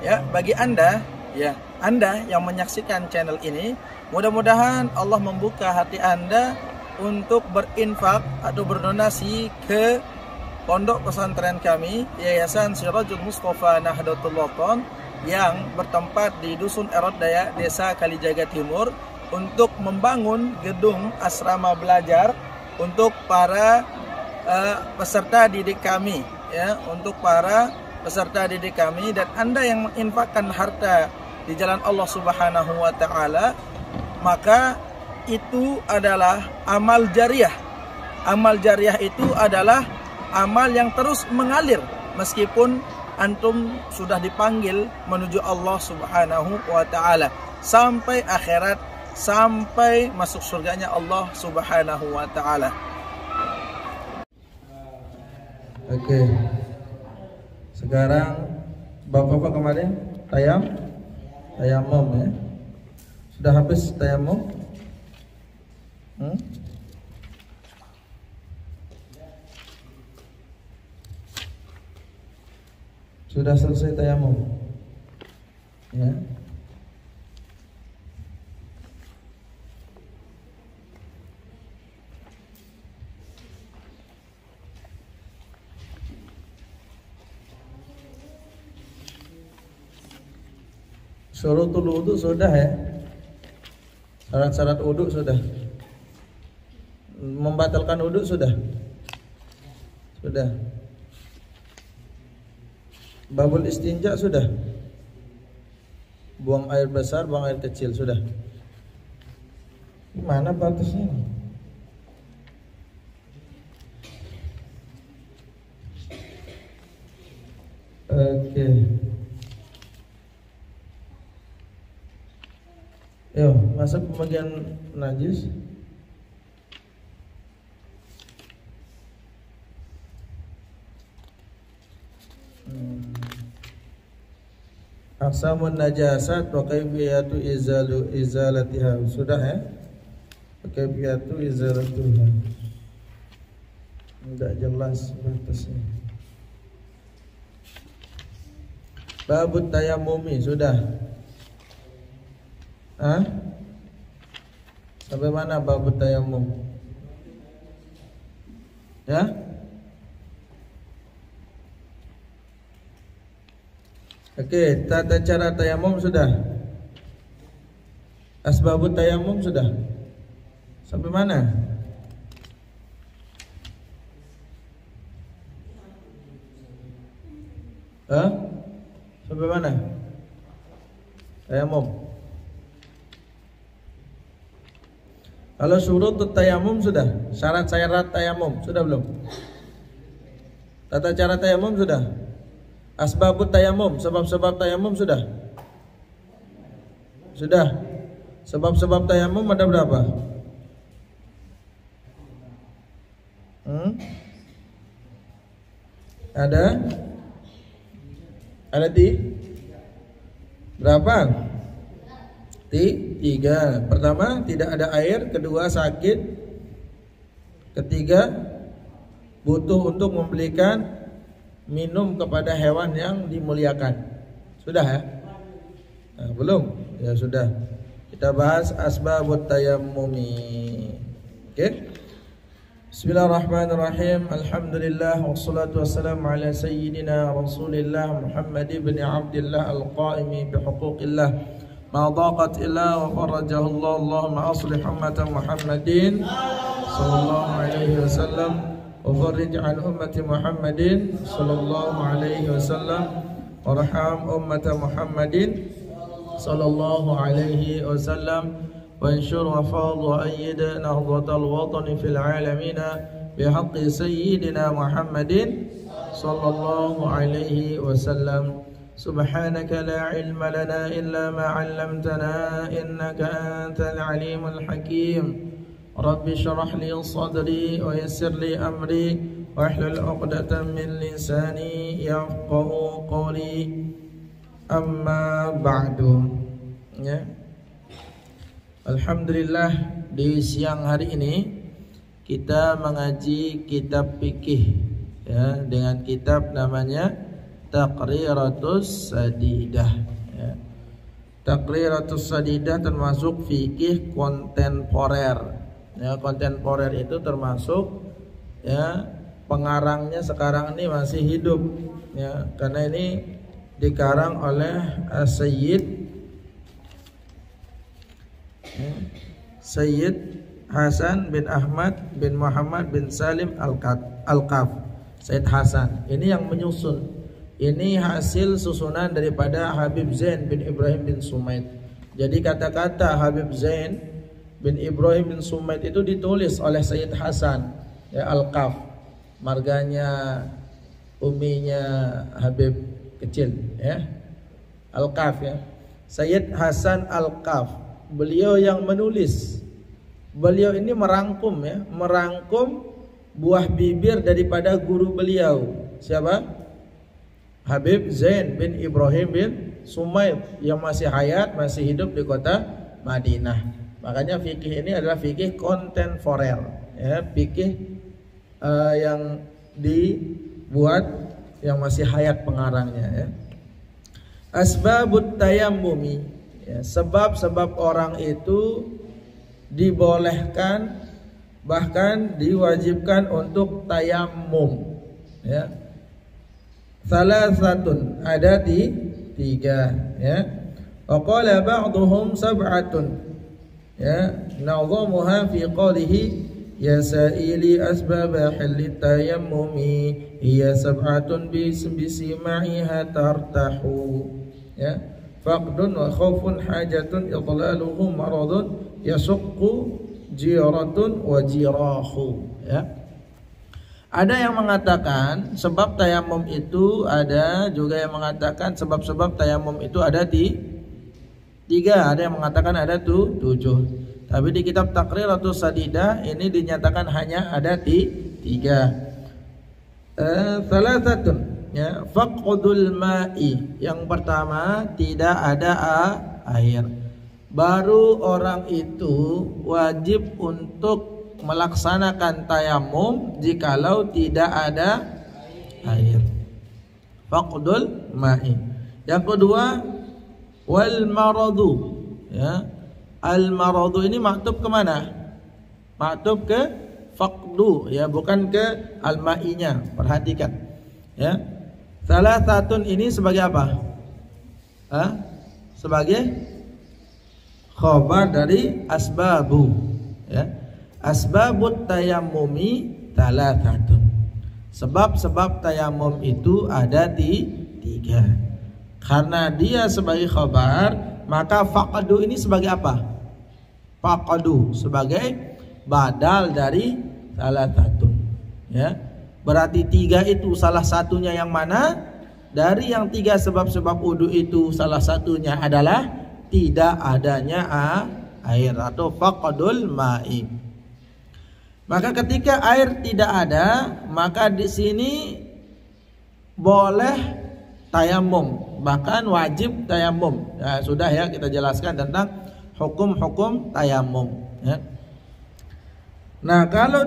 ya bagi Anda yang menyaksikan channel ini, mudah-mudahan Allah membuka hati Anda untuk berinfak atau berdonasi ke pondok pesantren kami, Yayasan Sirajul Mustafa Nahdlatul Wathon, yang bertempat di Dusun Erot Daya, Desa Kalijaga Timur, untuk membangun gedung asrama belajar untuk para peserta didik kami, ya, untuk para peserta didik kami. Dan Anda yang menginfakkan harta di jalan Allah Subhanahu wa taala, maka itu adalah amal jariah. Amal jariah itu adalah amal yang terus mengalir meskipun antum sudah dipanggil menuju Allah Subhanahu wa taala sampai akhirat, sampai masuk surganya Allah Subhanahu wa taala. Oke. Sekarang Bapak kemarin tayamum ya. Sudah habis tayamum? Sudah selesai tayamum? Ya. Syurutul wudu sudah ya. Syarat-syarat wudu sudah. Membatalkan wudu sudah. Sudah. Babul istinja sudah. Buang air besar, buang air kecil sudah. Gimana batasnya? Oke. Yuk, masuk pembagian najis. Aqsamun najasat wa kaifiyatu izalatiha. Sudah ya? Wa kaifiyatu izalatiha. Enggak jelas batasnya. Babut tayammumi sudah. Sampai mana babut tayammum? Ya? Oke, tata cara tayamum sudah. Asbabut tayamum sudah. Sampai mana? Sampai mana? Tayamum. Kalau syurut tayamum sudah. Syarat-syarat tayamum sudah belum? Tata cara tayamum sudah. Asbabut tayamum, sebab-sebab tayamum sudah. Sudah. Sebab-sebab tayamum ada berapa? Ada berapa? Tiga. Pertama, tidak ada air. Kedua, sakit. Ketiga, butuh untuk membelikan minum kepada hewan yang dimuliakan. Sudah ya? Nah, belum? Ya sudah. Kita bahas asbabut tayammumi. Oke? Bismillahirrahmanirrahim. Alhamdulillah wassalatu wassalamu ala sayyidina Rasulillah Muhammad ibn Abdullah al-qaimi bihuquqillah. Ma daqat illa wa farajahu Allah. Allahumma aslih ummata Muhammadin sallallahu alaihi wasallam wa farij an ummati Muhammadin sallallahu alaihi wasallam warham ummata Muhammadin sallallahu alaihi wasallam wa anshur wa fadh wa ayyid nahdatal watani fil alamin bihaqqi sayyidina Muhammadin sallallahu alaihi wasallam. Subhanaka la ilma lana illa ma 'allamtana innaka antal alimul hakim. Rabbi shrah li sadri wa yassir li amri wahlul 'uqdatam min lisani yafqahu qawli. Amma ba'du. Ya. Alhamdulillah, di siang hari ini kita mengaji kitab fikih ya, dengan kitab namanya Taqriratus Sadidah ya. Taqriratus Sadidah termasuk fikih kontemporer ya. Kontemporer itu termasuk ya, pengarangnya sekarang ini masih hidup ya, karena ini dikarang oleh Sayyid Hasan bin Ahmad bin Muhammad bin Salim Al-Qaf. Sayyid Hasan ini yang menyusun. Ini hasil susunan daripada Habib Zain bin Ibrahim bin Sumaid. Jadi kata-kata Habib Zain bin Ibrahim bin Sumaid itu ditulis oleh Sayyid Hasan ya, Al-Qaf, marganya uminya Habib kecil ya, Al-Qaf ya. Sayyid Hasan Al-Qaf, beliau yang menulis. Beliau ini merangkum ya, merangkum buah bibir daripada guru beliau. Siapa? Habib Zain bin Ibrahim bin Sumaid yang masih hayat, masih hidup di kota Madinah. Makanya fikih ini adalah fikih kontemporer ya, fikih yang dibuat yang masih hayat pengarangnya ya. Asbabut tayammumi ya, sebab-sebab orang itu dibolehkan bahkan diwajibkan untuk tayammum ya. Salasatun, ada tiga ya. Wa qala ba'dhum sab'atun ya, nazamuha fi qawlihi ya sa'ili asbab halli tayammumi hiya sab'atun bisima'iha tartahu ya. Faqdun wa khawfun hajatun idlaluhu maradun yasuqqu jiratun wa jirahu ya. Ada yang mengatakan sebab tayamum itu ada, juga yang mengatakan sebab-sebab tayamum itu ada tiga, ada yang mengatakan ada 7. Tapi di kitab Taqriratus Sadidah ini dinyatakan hanya ada 3. Salasatun ya, faqdul ma'i. Yang pertama, tidak ada air. Baru orang itu wajib untuk melaksanakan tayamum jikalau tidak ada air. Faqdul ma'i. Yang kedua, wal maradu ya. Al maradu ini maktub kemana? Maktub ke faqdu ya, bukan ke al ma'inya. Perhatikan ya. Salah satu ini sebagai apa? Sebagai khabar dari asbabu ya. Asbabut tayammumi talathatun. Sebab-sebab tayamum itu ada 3. Karena dia sebagai khabar, maka faqadu ini sebagai apa? Faqadu sebagai badal dari talathatun ya. Berarti 3 itu salah satunya yang mana? Dari yang 3 sebab-sebab wudu itu salah satunya adalah tidak adanya air atau faqadul ma'i. Maka ketika air tidak ada, maka di sini boleh tayamum, bahkan wajib tayamum. Ya, sudah ya kita jelaskan tentang hukum-hukum tayamum ya. Nah, kalau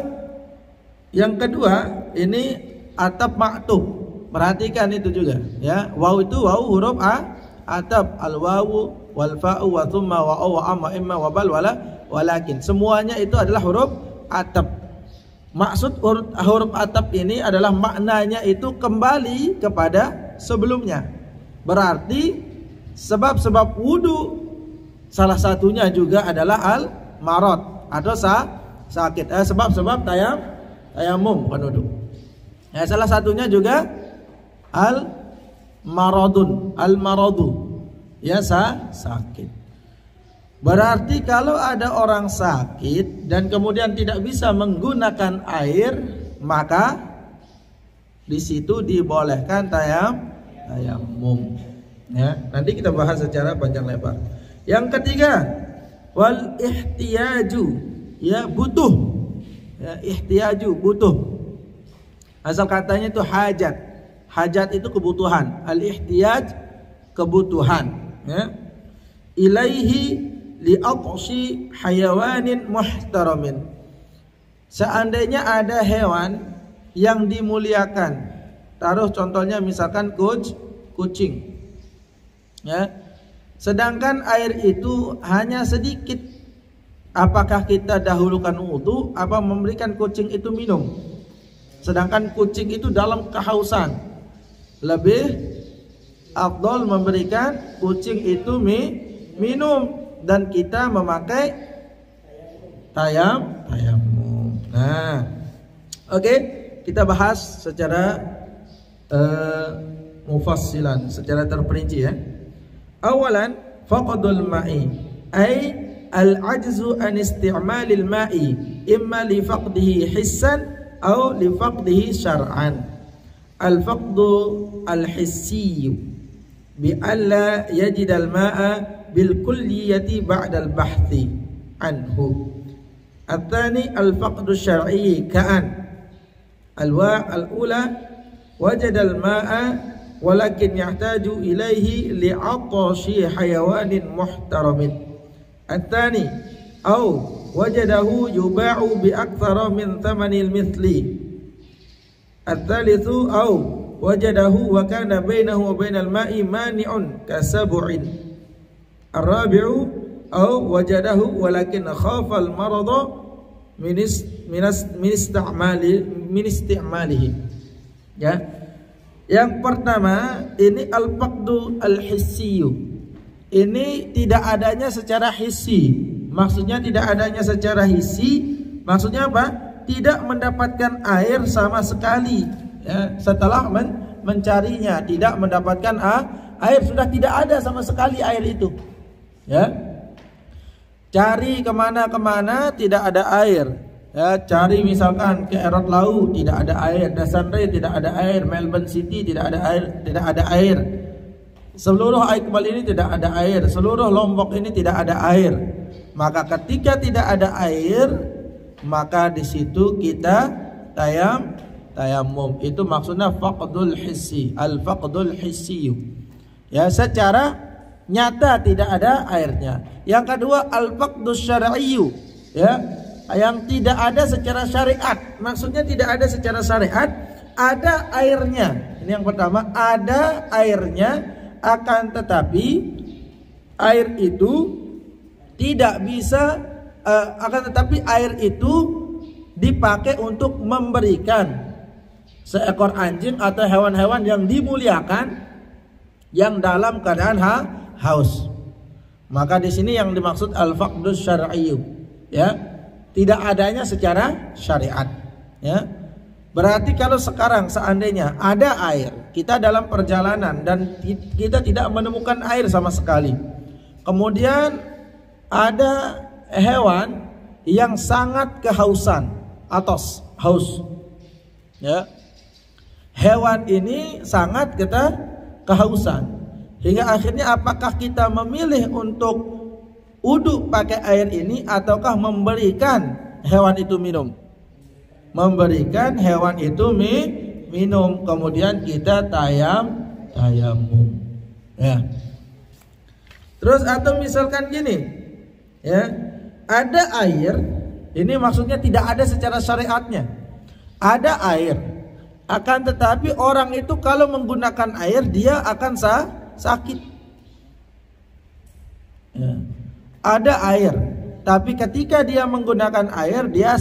yang kedua ini atap maktub. Perhatikan itu juga ya. Waw itu waw huruf atap, al wawu wal fa'u wa thumma wa aw wa amma imma wa bal wala walakin. Semuanya itu adalah huruf atap. Maksud huruf atap ini adalah maknanya itu kembali kepada sebelumnya. Berarti sebab-sebab wudu salah satunya juga adalah al-marad atau sakit. Sebab-sebab tayamum penuduh. Ya, salah satunya juga al-maradu. Ya, sakit. Berarti kalau ada orang sakit dan kemudian tidak bisa menggunakan air, maka di situ dibolehkan tayamum. Ya, nanti kita bahas secara panjang lebar. Yang ketiga, wal ihtiyaju, ya butuh. Ya, ihtiyaju butuh. Asal katanya itu hajat. Hajat itu kebutuhan. Al ihtiyaj kebutuhan. Ya. Ilaihi li'aqsi hayawanin muhtaramin. Seandainya ada hewan yang dimuliakan taruh contohnya misalkan kucing. Ya. Sedangkan air itu hanya sedikit. Apakah kita dahulukan wudu apa memberikan kucing itu minum? Sedangkan kucing itu dalam kehausan. Lebih afdal memberikan kucing itu minum dan kita memakai tayamum. Nah, oke, kita bahas secara mufassilan, secara terperinci ya. Awalan, faqdul ma'i ay al-ajzu an isti'malil ma'i imma li faqdihi hissan aw li faqdihi syar'an. Al-faqdu al-hissi bi alla yajid al-ma'a bil kulliyati ba'da al-bahthi anhu. At-thani al-faqdu syar'i ka'an al-ula wajada al-ma'a walakin yahtaju ilaihi li'atashi hayawanin muhtaramin. At-thani aw wajadahu yuba'u bi aktsara min thamanil mithli. At-thalithu aw wajadahu wa kana bainahu wa bainal ma'i mani'un kasab'in. Ar-rabi'u aw wajadahu walakin khafa al-marada min istimalihi. Ya. Yang pertama ini al-faqdu al-hissiyu. Ini tidak adanya secara hissi. Maksudnya tidak adanya secara hissi. Maksudnya apa? Tidak mendapatkan air sama sekali. Ya, setelah mencarinya tidak mendapatkan air, sudah tidak ada sama sekali air itu. Ya, cari kemana-kemana tidak ada air. Ya, cari misalkan ke Erot Lau tidak ada air, Dasanre tidak ada air, Melbourne City tidak ada air. Seluruh Aikmal ini tidak ada air, seluruh Lombok ini tidak ada air. Maka ketika tidak ada air, maka di situ kita tayamum. Itu maksudnya faqdul hissi, al-faqdul hissi. Ya, secara nyata tidak ada airnya. Yang kedua al-faqdus syar'iyyu, ya, yang tidak ada secara syariat. Maksudnya tidak ada secara syariat, ada airnya. Ini yang pertama, ada airnya, akan tetapi air itu tidak bisa akan tetapi air itu dipakai untuk memberikan seekor anjing atau hewan-hewan yang dimuliakan yang dalam keadaan haus. Maka di sini yang dimaksud al-faqdus syar'iyyu, ya, tidak adanya secara syariat. Ya, berarti kalau sekarang seandainya ada air, kita dalam perjalanan dan kita tidak menemukan air sama sekali, kemudian ada hewan yang sangat kehausan atau haus, ya, hewan ini sangat kehausan, hingga akhirnya apakah kita memilih untuk wudu pakai air ini ataukah memberikan hewan itu minum? Memberikan hewan itu minum, kemudian kita tayamum. Ya. Terus atau misalkan gini, ya, ada air, ini maksudnya tidak ada secara syariatnya. Ada air, akan tetapi orang itu kalau menggunakan air dia akan sakit. Ya. Ada air, tapi ketika dia menggunakan air dia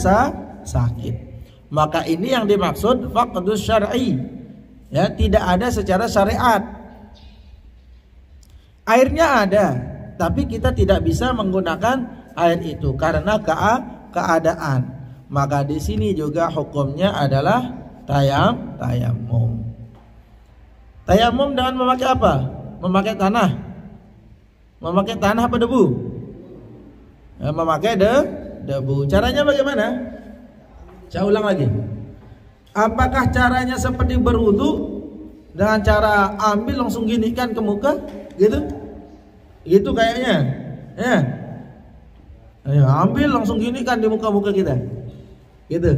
sakit. Maka ini yang dimaksud faqdus syar'i. Ya, tidak ada secara syariat. Airnya ada, tapi kita tidak bisa menggunakan air itu karena keadaan. Maka di sini juga hukumnya adalah tayamum. Tayamum dengan memakai apa? Memakai tanah. Memakai tanah apa debu? Ya, memakai debu. Caranya bagaimana? Saya ulang lagi. Apakah caranya seperti berwudu dengan cara ambil langsung ginikan ke muka, gitu? Gitu kayaknya. Ya. Ayo, ambil langsung ginikan di muka-muka kita. Gitu.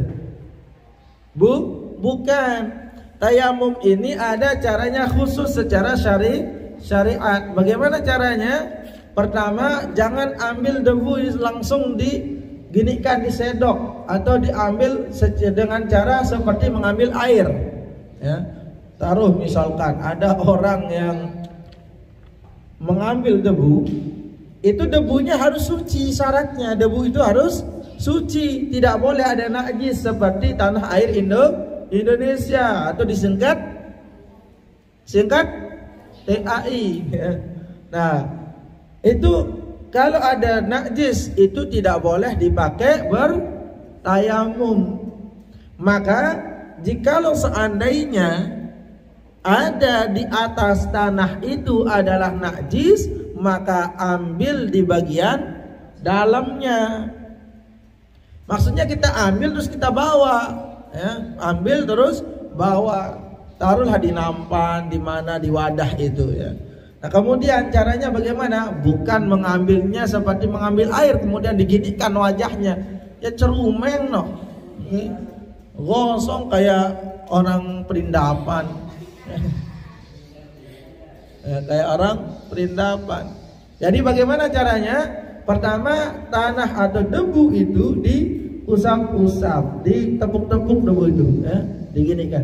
Bukan. Tayamum ini ada caranya khusus secara syariat. Bagaimana caranya? Pertama, jangan ambil debu langsung diginikan, disedok atau diambil dengan cara seperti mengambil air. Ya. taruh misalkan ada orang yang mengambil debu, itu debunya harus suci, syaratnya debu itu harus suci, tidak boleh ada najis seperti tanah air Indonesia atau disingkat TAI. Nah, itu kalau ada najis itu tidak boleh dipakai bertayamum. Maka jikalau seandainya ada di atas tanah itu adalah najis, maka ambil di bagian dalamnya. Maksudnya kita ambil terus kita bawa, ya, ambil terus bawa, taruhlah di nampan, di mana, di wadah itu, ya. Nah, kemudian caranya bagaimana? Bukan mengambilnya seperti mengambil air kemudian diginikan wajahnya, ya cerumeng no, gosong kayak orang perindapan. Ya, kayak orang perindapan. Jadi bagaimana caranya? Pertama, tanah atau debu itu diusap-usap, ditepuk-tepuk debu itu, ya, diginikan.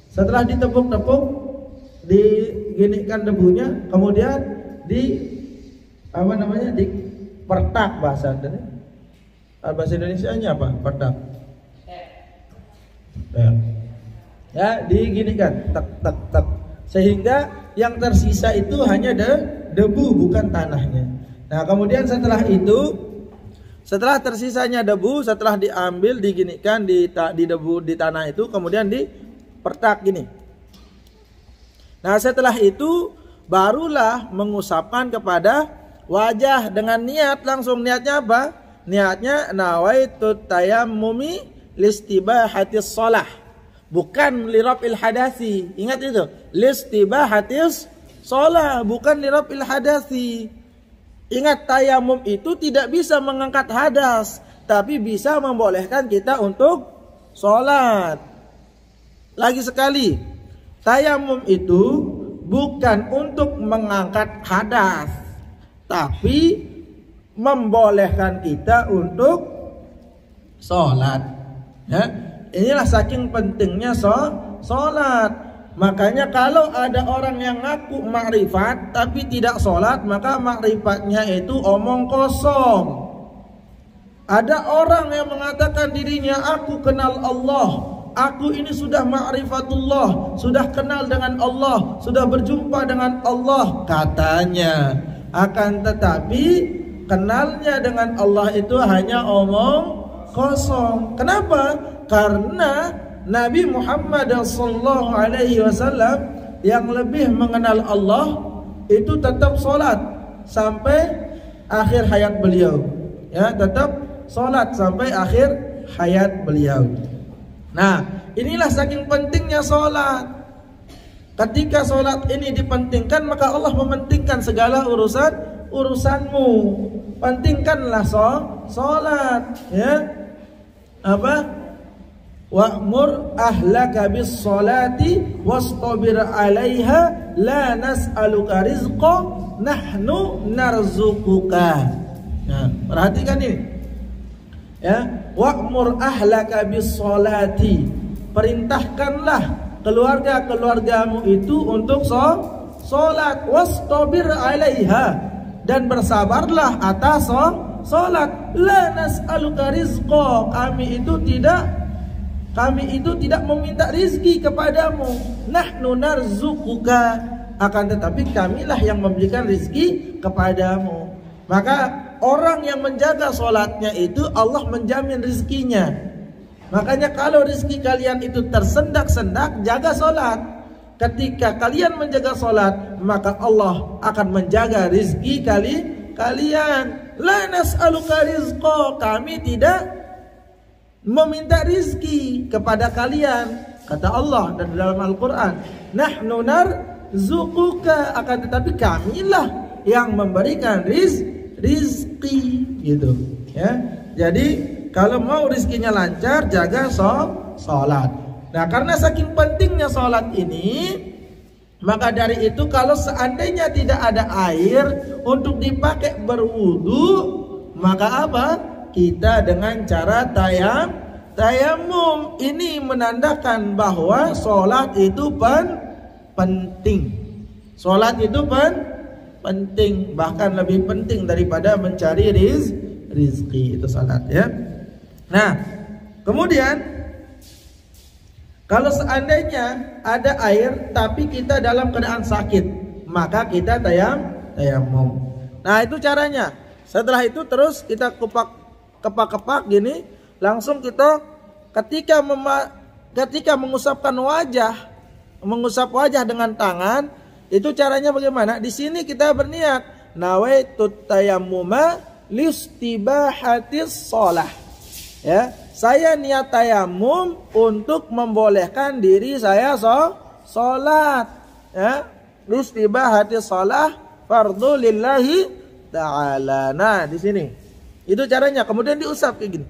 Setelah ditepuk-tepuk, diginikan debunya, kemudian dipertak bahasa Indonesianya apa? Pertak. Ya, diginikan, tak tak tak, sehingga yang tersisa itu hanya debu, bukan tanahnya. Nah, kemudian setelah tersisanya debu, setelah diambil, diginikan di debu di tanah itu, kemudian dipertak gini. Nah, setelah itu barulah mengusapkan kepada wajah dengan niat langsung. Niatnya apa? Niatnya nawaitu tayammumi listibahatis shalah, bukan lirafil hadasi. Ingat itu, listibahatis shalah, bukan lirafil hadasi. Ingat, tayamum itu tidak bisa mengangkat hadas, tapi bisa membolehkan kita untuk sholat. Lagi sekali, tayamum itu bukan untuk mengangkat hadas, tapi membolehkan kita untuk sholat. Ya, inilah saking pentingnya sholat. Makanya kalau ada orang yang ngaku makrifat tapi tidak sholat, maka makrifatnya itu omong kosong. Ada orang yang mengatakan dirinya, aku kenal Allah, aku ini sudah ma'rifatullah, sudah kenal dengan Allah, sudah berjumpa dengan Allah, katanya. Akan tetapi kenalnya dengan Allah itu hanya omong kosong. Kenapa? Karena Nabi Muhammad SAW yang lebih mengenal Allah itu tetap sholat sampai akhir hayat beliau. Ya, tetap sholat sampai akhir hayat beliau. Nah, inilah saking pentingnya sholat. Ketika sholat ini dipentingkan, maka Allah mementingkan segala urusanmu. Pentingkanlah sholat. Ya, apa? Wa'mur ahlaka bis sholati wastabir 'alaiha la nas'aluka rizqa nahnu narzuquka. Nah, perhatikan ini. Ya, wa'mur ahlaka bis sholati, perintahkanlah keluarga-keluargamu itu untuk sholat, wastabir 'alaiha, dan bersabarlah atas sholat. La nas'aluka rizqa, kami itu tidak meminta rizki kepadamu. Nahnu narzuquka, akan tetapi kamilah yang memberikan rizki kepadamu. Maka orang yang menjaga sholatnya itu Allah menjamin rizkinya. Makanya kalau rizki kalian itu tersendak-sendak, jaga sholat. Ketika kalian menjaga sholat, maka Allah akan menjaga rizki kalian. La nas'aluka rizqa, kami tidak meminta rizki kepada kalian, kata Allah dan dalam Al-Quran. Nahnu narzuquka, akan tetapi kamilah yang memberikan rizki, gitu. Ya, jadi kalau mau rizkinya lancar, jaga sholat. Nah, karena saking pentingnya sholat ini, maka dari itu kalau seandainya tidak ada air untuk dipakai berwudu, maka apa? Kita dengan cara tayamum ini menandakan bahwa sholat itu penting. Sholat itu penting, bahkan lebih penting daripada mencari rizki, itu sholat ya. Nah, kemudian kalau seandainya ada air tapi kita dalam keadaan sakit, maka kita tayamum. Nah, itu caranya. Setelah itu terus kita kepak-kepak gini, langsung kita ketika mengusap wajah dengan tangan, itu caranya bagaimana? Di sini kita berniat nawaitut tayammuma listibahatis shalah. Ya, saya niat tayamum untuk membolehkan diri saya salat. Ya, listibahatis shalah fardhu lillahi ta'ala. Nah, di sini. Itu caranya. Kemudian diusap kayak gini.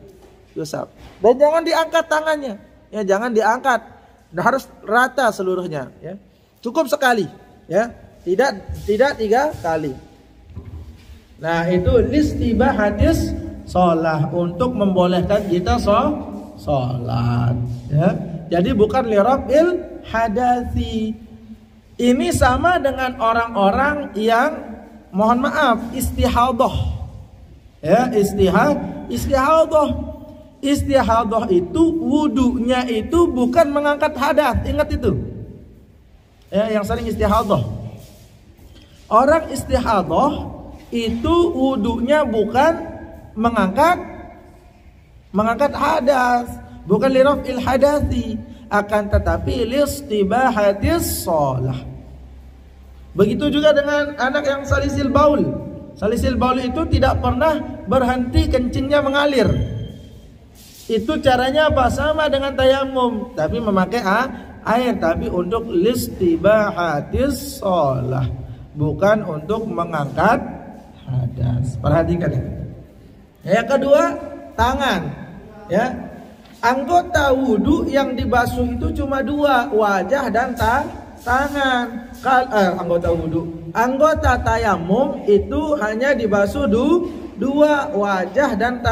Diusap. Dan jangan diangkat tangannya. Ya, jangan diangkat. Harus rata seluruhnya, ya. Cukup sekali, ya. Tidak 3 kali. Nah, itu listibahatis shalah, untuk membolehkan kita sholat, ya. Jadi bukan liraf'il hadathi. Ini sama dengan orang-orang yang, mohon maaf, istihadah. Ya, istihadah. Istihadah itu wudunya itu bukan mengangkat hadas. Ingat itu. Ya, yang sering istihadah. Orang istihadah itu wudunya bukan mengangkat hadas, bukan liraf'il hadathi, akan tetapi listibahatis shalah. Begitu juga dengan anak yang salisil baul. Salisil baul itu tidak pernah berhenti kencingnya mengalir. Itu caranya apa? Sama dengan tayamum, tapi memakai air, tapi untuk listibahatis shalah, bukan untuk mengangkat hadas. Perhatikan ya. Yang kedua, tangan. Ya, anggota wudu yang dibasuh itu cuma 2, wajah dan tangan. Anggota wudu, anggota tayamum itu hanya dibasuh 2, wajah dan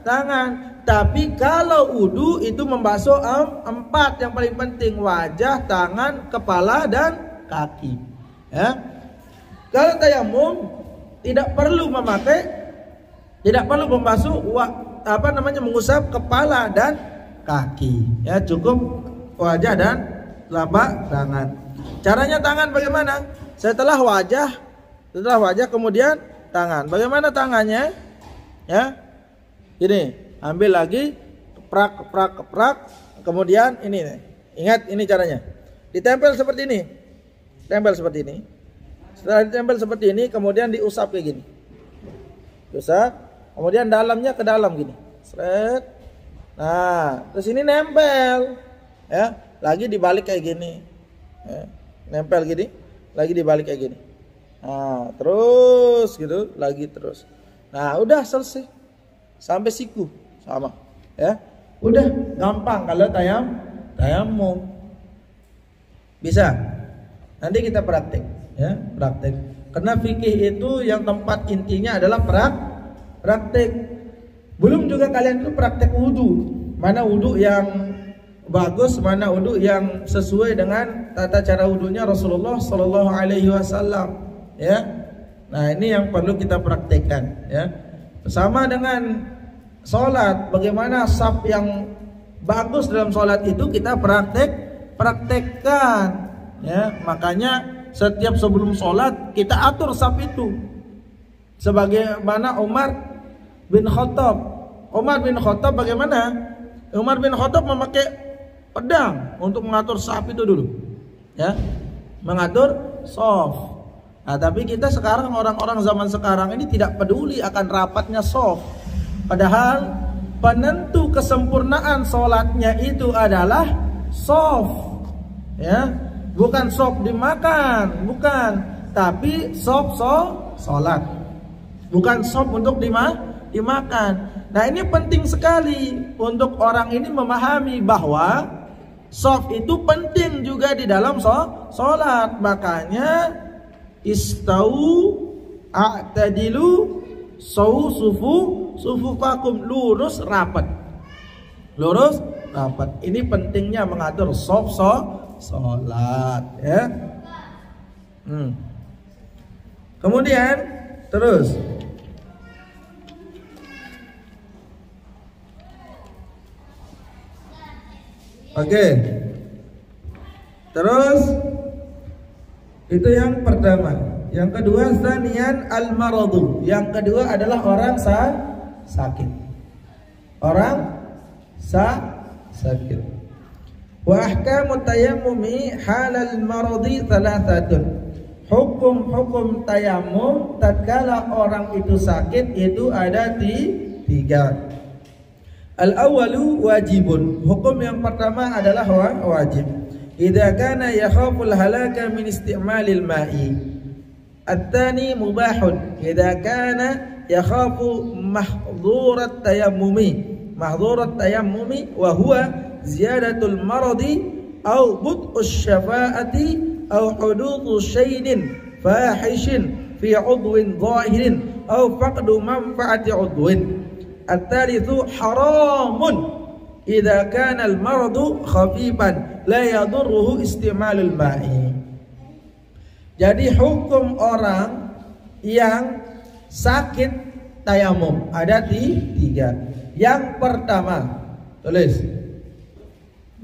tangan. Tapi kalau wudu itu membasuh 4 yang paling penting, wajah, tangan, kepala dan kaki. Ya. Kalau tayamum tidak perlu membasuh mengusap kepala dan kaki. Ya, cukup wajah dan telapak tangan. Caranya tangan bagaimana? Setelah wajah kemudian tangan. Bagaimana tangannya? Ya. Ini. Ambil lagi, keprak, kemudian ini. Ingat, ini caranya. Ditempel seperti ini. Tempel seperti ini. Setelah ditempel seperti ini, kemudian diusap kayak gini. Diusap, kemudian dalamnya ke dalam gini. Seret. Nah, terus ini nempel. Ya, lagi dibalik kayak gini. Ya, nempel gini, lagi dibalik kayak gini. Nah, terus gitu, lagi terus. Nah, udah selesai. Sampai siku. Sama, ya, udah gampang kalau tayamum. Bisa. Nanti kita praktek, ya, praktek. Karena fikih itu yang tempat intinya adalah praktek. Belum juga kalian itu praktek wudu. Mana wudu yang bagus, mana wudu yang sesuai dengan tata cara wudunya Rasulullah Sallallahu Alaihi Wasallam. Ya, nah ini yang perlu kita praktekkan. Ya, sama dengan sholat, bagaimana saf yang bagus dalam sholat itu kita praktekkan. Ya, makanya setiap sebelum sholat kita atur saf itu. Sebagaimana Umar bin Khattab bagaimana? Umar bin Khattab memakai pedang untuk mengatur saf itu dulu. Ya, mengatur saf. Nah, tapi kita sekarang, orang-orang zaman sekarang ini tidak peduli akan rapatnya saf. Padahal penentu kesempurnaan sholatnya itu adalah shaf, ya, bukan shaf dimakan, bukan, tapi shaf sholat, bukan shaf untuk dimakan. Nah, ini penting sekali untuk orang ini memahami bahwa shaf itu penting juga di dalam sholat. Makanya istau a'tadilu sufufakum, lurus rapat. lurus, rapat. Ini pentingnya mengatur sholat ya. Kemudian terus terus itu yang pertama. Yang kedua, tsaniyan al-maradu. Yang kedua adalah orang sakit. Orang sakit. Wa ahkamu tayammumi halal maradi thalathatun. Hukum-hukum tayamum tatkala orang itu sakit itu ada tiga. Al-awwalu wajibun. Hukum yang pertama adalah wajib. Idza kana yakhaful halaka min isti'malil ma'i. At-tsani mubahun. Idza kana yakhafu mahdhurat tayammumi wa huwa ziyadatul maradi aw bud'us syafa'ati aw huduthu syai'in fahishin fi 'udwin zahirin aw faqdu manfa'ati 'udwin. At-tsalitsu haramun idza kana al-maradu khafifan la yadurruhu isti'malul ma'i. Jadi hukum orang yang sakit tayamum ada tiga. Yang pertama, tulis.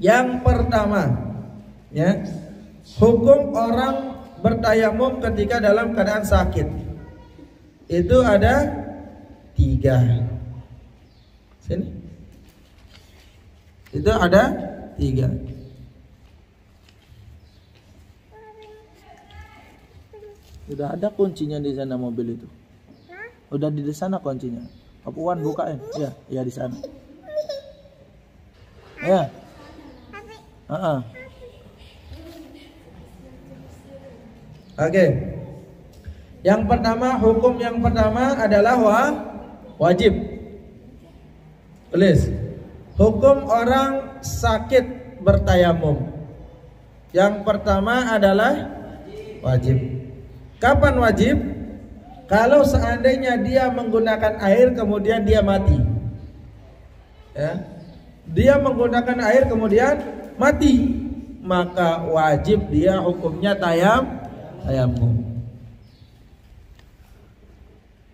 Yang pertama, ya, hukum orang bertayamum ketika dalam keadaan sakit itu ada tiga. Sini. Itu ada tiga. Udah ada kuncinya di sana mobil itu. Udah di sana kuncinya. Apuan bukain. Ya di sana. Ya. Oke. Yang pertama, hukum yang pertama adalah wajib. Tulis. Hukum orang sakit bertayamum. Yang pertama adalah wajib. Kapan wajib? Kalau seandainya dia menggunakan air kemudian dia mati, ya, dia menggunakan air kemudian mati, maka wajib dia hukumnya tayamum.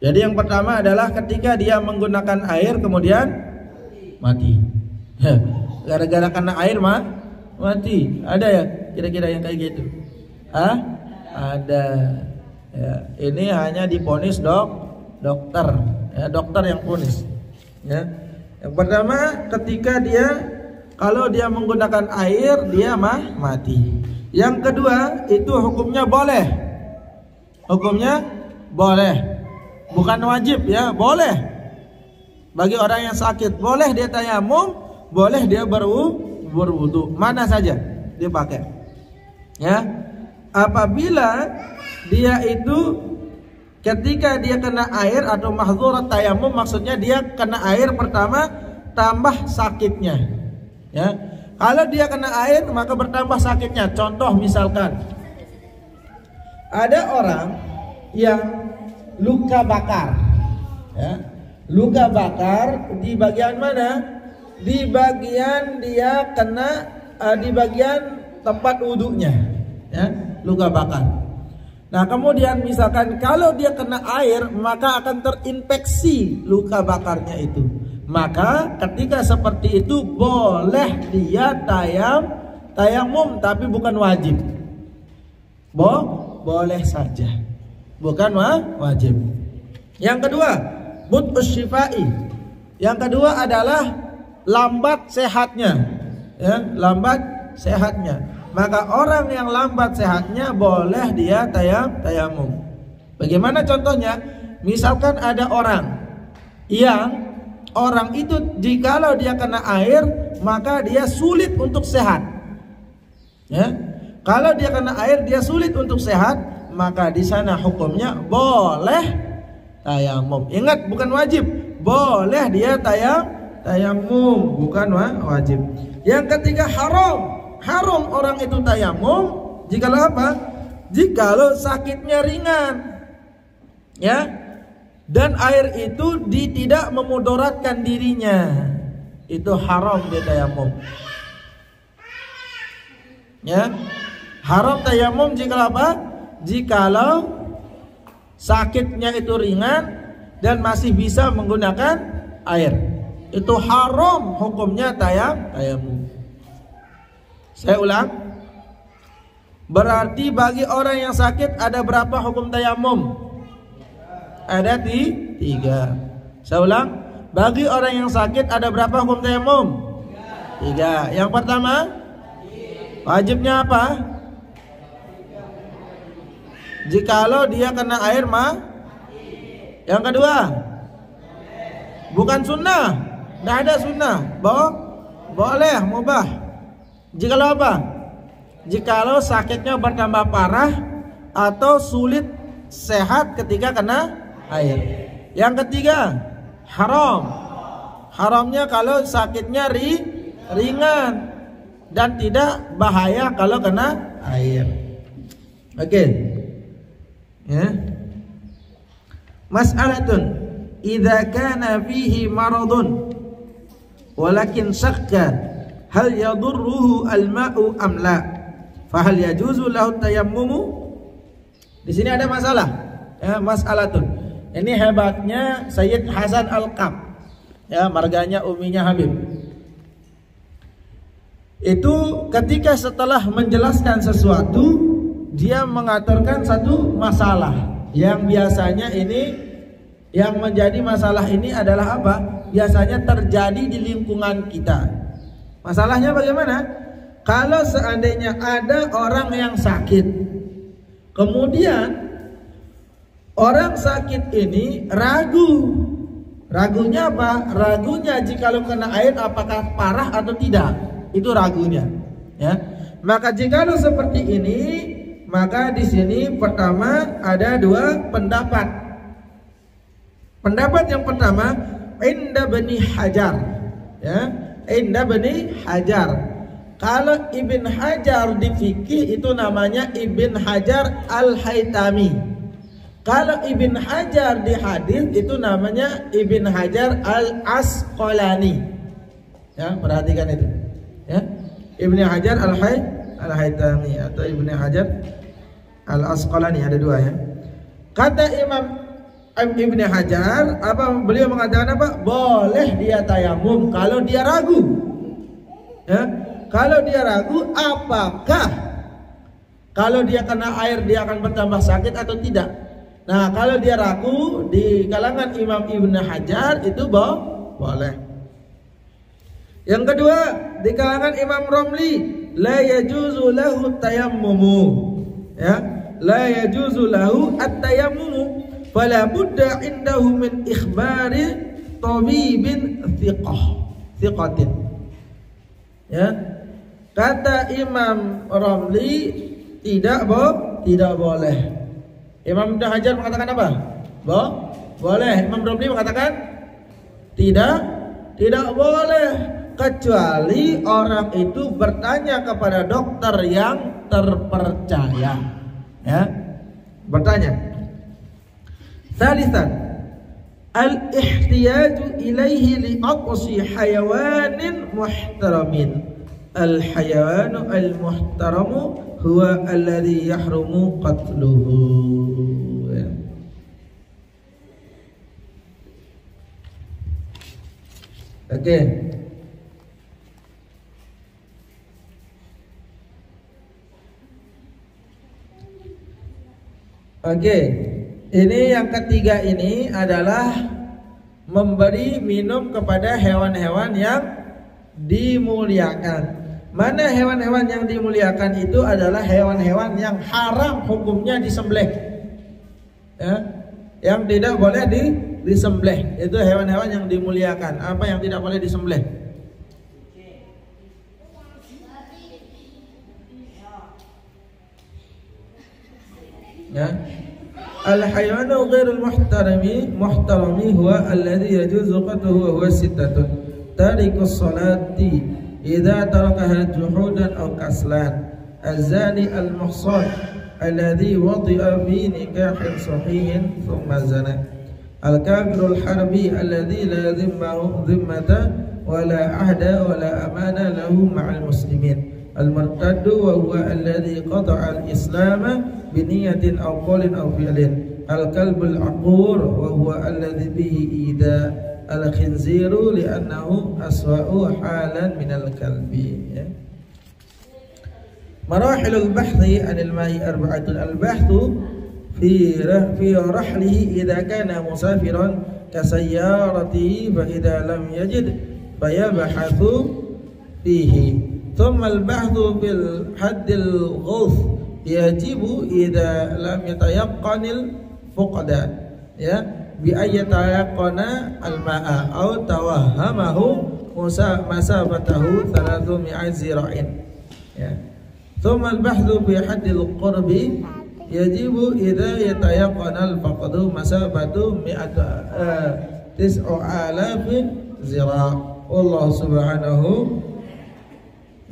Jadi yang pertama adalah ketika dia menggunakan air kemudian mati. Gara-gara kena air mati. Ada ya kira-kira yang kayak gitu? Ada. Ya, ini hanya diponis dokter, ya, dokter yang ponis. Ya. Yang pertama, ketika dia kalau dia menggunakan air dia mati. Yang kedua itu hukumnya boleh. Hukumnya boleh, bukan wajib ya, boleh. Bagi orang yang sakit boleh dia tayamum, boleh dia berwudu, mana saja dia pakai. Ya, apabila dia itu ketika dia kena air atau mahdzurat tayamum, maksudnya dia kena air pertama tambah sakitnya. Ya, kalau dia kena air maka bertambah sakitnya. Contoh misalkan ada orang yang luka bakar, ya, luka bakar di bagian mana? Di bagian dia kena di bagian tempat wudunya, ya, luka bakar. Nah kemudian misalkan kalau dia kena air maka akan terinfeksi luka bakarnya itu. Maka ketika seperti itu boleh dia tayamum, tapi bukan wajib. Boleh saja, bukan wajib. Yang kedua, bud'us syifai. Yang kedua adalah lambat sehatnya, ya, lambat sehatnya. Maka orang yang lambat sehatnya boleh dia tayamum. Bagaimana contohnya? Misalkan ada orang yang orang itu jikalau dia kena air maka dia sulit untuk sehat. Ya, kalau dia kena air dia sulit untuk sehat, maka di sana hukumnya boleh tayamum. Ingat, bukan wajib. Boleh dia tayamum, bukan wajib. Yang ketiga, haram orang itu tayamum jikalau apa? Jikalau sakitnya ringan, ya, dan air itu tidak memudaratkan dirinya, itu haram dia tayamum. Ya, haram tayamum jika apa? Jikalau sakitnya itu ringan dan masih bisa menggunakan air, itu haram hukumnya tayamum. Saya ulang, berarti bagi orang yang sakit ada berapa hukum tayamum? Ada 3. Saya ulang, bagi orang yang sakit ada berapa hukum tayamum? 3. Yang pertama, wajibnya apa? Jikalau dia kena air Yang kedua, bukan sunnah, tidak ada sunnah, boleh, mubah. Jikalau apa? Jikalau sakitnya bertambah parah atau sulit sehat ketika kena air. Yang ketiga, haram. Haramnya kalau sakitnya ringan dan tidak bahaya kalau kena air. Oke. Ya. Mas'alatun idza kana fihi maradun walakin syakka hal yadurruhu al-ma'u am la fa hal yajuzu lahu tayammumu. Di sini ada masalah. Ya, mas'alatun. Ini hebatnya Sayyid Hasan Al-Qam. Ya, marganya uminya Habib. Itu ketika setelah menjelaskan sesuatu, dia mengaturkan satu masalah yang biasanya yang menjadi masalah ini adalah apa? Biasanya terjadi di lingkungan kita. Masalahnya bagaimana? Kalau seandainya ada orang yang sakit, kemudian orang sakit ini ragunya apa? Ragunya jika kena air apakah parah atau tidak, itu ragunya. Ya, maka jika seperti ini, maka di sini pertama ada 2 pendapat. Pendapat yang pertama, inda Bani Hajar, ya, inda Bani Hajar. Kalau Ibn Hajar di fikih itu namanya Ibn Hajar Al-Haytami. Kalau Ibn Hajar di hadis itu namanya Ibn Hajar Al-Asqalani. Ya, perhatikan itu. Ya, Ibn Hajar Al-Haytami atau Ibn Hajar Al-Asqalani, ada 2 ya. Kata Imam Ibn Hajar, beliau mengatakan apa? Boleh dia tayamum kalau dia ragu. Ya, kalau dia ragu apakah kalau dia kena air dia akan bertambah sakit atau tidak. Nah, kalau dia ragu di kalangan Imam Ibn Hajar itu boleh. Yang kedua, di kalangan Imam Romli, la yajuzu lahu tayammumu. Ya, la yajuzu lahu at-tayammumu. Fala budda indahu min ikhbari tabibin thiqatin. Ya, kata Imam Romli tidak boleh. Imam Ibn Hajar mengatakan apa? Boleh. Imam Romli mengatakan tidak boleh, kecuali orang itu bertanya kepada dokter yang terpercaya. Ya, bertanya. Thalithan, al-ihtiyaju ilaihi li'aqsi hayawanin muhtaramin. Al-hayawanu al-muhtaramu huwa alladhi yahrumu qatluhu. Oke. Oke. Ini yang ketiga ini adalah memberi minum kepada hewan-hewan yang dimuliakan. Mana hewan-hewan yang dimuliakan itu adalah hewan-hewan yang haram hukumnya disembelih. Ya, yang tidak boleh disembelih itu hewan-hewan yang dimuliakan. Apa yang tidak boleh disembelih? Ya. Al-hayawanu ghairul muhtarami huwa alladhi yajuzu qatluhu wa huwa sittatun. Tarikus salati idza tarakaha juhudan aw kaslan. Az-zani al-muhsan alladhi wadi'a fi nikahin sahihin thumma zana. Al-kafirul harbi alladhi la yadhimmahu dhimmata ولا عهد ولا أمانة له مع المسلمين. المرتد وهو الذي قطع الإسلام بنية أو قول أو فعل. الكلب العقور وهو الذي به إيذاء. الخنزير لأنه أسوأ حالا من الكلب. مراحل البحث عن الماء أربعة. البحث في رحله إذا كان مسافرا كسيارته فإذا لم يجد فيبحث فيه. ثم البحث في الحد الغوث يجب إذا لم يتيقن الفقدان بأن يتيقن الماء أو توهمه مسافته 300 ذراع. ثم البحث في حد القرب يجب إذا يتيقن الفقد مسافة 9,000 ذراع. والله سبحانه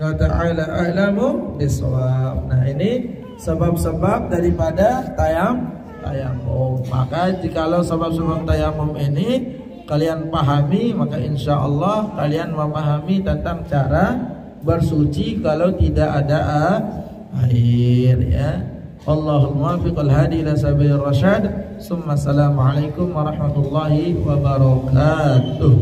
wa ta'ala a'lamu bisawab. Nah, ini sebab-sebab daripada tayamum. Maka jikalau sebab-sebab tayamum ini kalian pahami, maka insya Allah kalian memahami tentang cara bersuci kalau tidak ada air, ya. Allahul muwaffiq al-hadi ila sabilir rasyad. Assalamualaikum warahmatullahi wabarakatuh.